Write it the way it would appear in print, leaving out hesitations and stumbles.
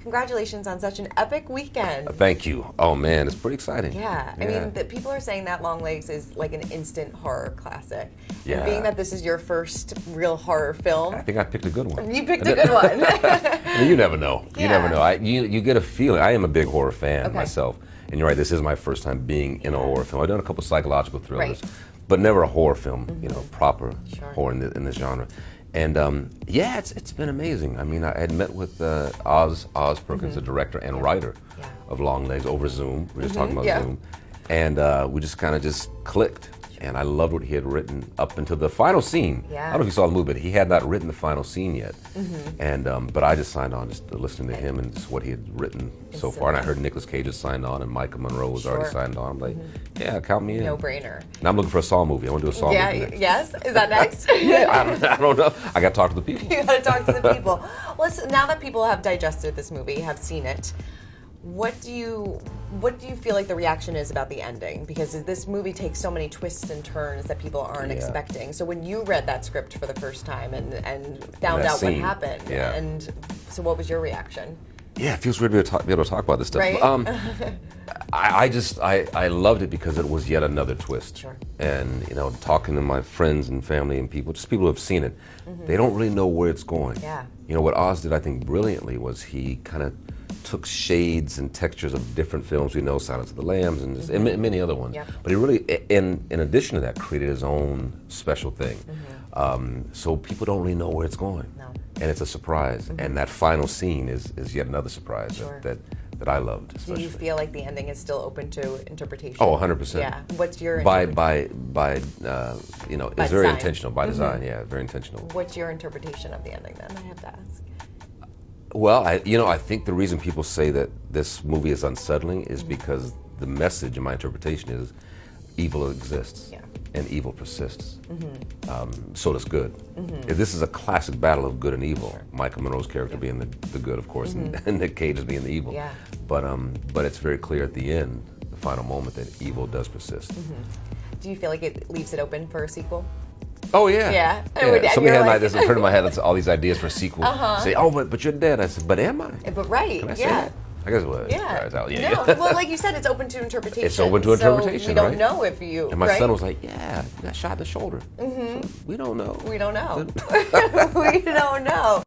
congratulations on such an epic weekend. Thank you. Oh man, it's pretty exciting. Yeah, I mean, people are saying that Longlegs is like an instant horror classic. Yeah. And being that this is your first real horror film. I think I picked a good one. You picked a good one. I mean, you never know. You Yeah. never know. You get a feeling. I am a big horror fan myself. And you're right, this is my first time being in a horror film. I've done a couple psychological thrillers, but never a horror film, you know, proper horror in this genre. And yeah, it's been amazing. I mean, I had met with Oz Perkins, the director and writer of Longlegs, over Zoom. We were just talking about Zoom. And we just kind of clicked. And I loved what he had written up until the final scene. Yeah. I don't know if you saw the movie, but he had not written the final scene yet. And but I just signed on, just listening to him and just what he had written so far. And I heard Nicolas Cage has signed on, and Micah Monroe was already signed on. I'm like, yeah, count me in. No brainer. And I'm looking for a Saw movie. I want to do a Saw movie next. Yes? Is that next? I don't know. I got to talk to the people. You got to talk to the people. Well, so now that people have digested this movie, have seen it, what do you feel like the reaction is about the ending? Because this movie takes so many twists and turns that people aren't expecting. So when you read that script for the first time and found out what happened, and so what was your reaction? Yeah, it feels weird to be able to talk about this stuff. Right? I loved it because it was yet another twist. Sure. And you know, talking to my friends and family and people, just people who have seen it, they don't really know where it's going. Yeah. You know, what Oz did, I think, brilliantly was he kind of took shades and textures of different films we know, Silence of the Lambs and many other ones. Yep. But he really, in addition to that, created his own special thing. So people don't really know where it's going. No. And it's a surprise. And that final scene is yet another surprise that I loved. Especially. Do you feel like the ending is still open to interpretation? Oh, 100%. Yeah. What's your by you know, it's very design. intentional, by design, yeah, very intentional. What's your interpretation of the ending then? I have to ask. Well, I think the reason people say that this movie is unsettling is because the message in my interpretation is evil exists and evil persists. So does good. This is a classic battle of good and evil. Micah Monroe's character being the good, of course, and Nick Cage as being the evil. Yeah. But it's very clear at the end, the final moment, that evil does persist. Do you feel like it leaves it open for a sequel? Oh yeah. Yeah. Somebody had like, this in front of my head. That's all these ideas for sequels. Say, oh, but you're dead. I said, but am I? But right. Can I say that? I guess it was. Yeah. Yeah. No. Well, like you said, it's open to interpretation. It's open to interpretation. So we don't know if you. And my son was like, yeah, you got shot in the shoulder. So we don't know. We don't know. We don't know.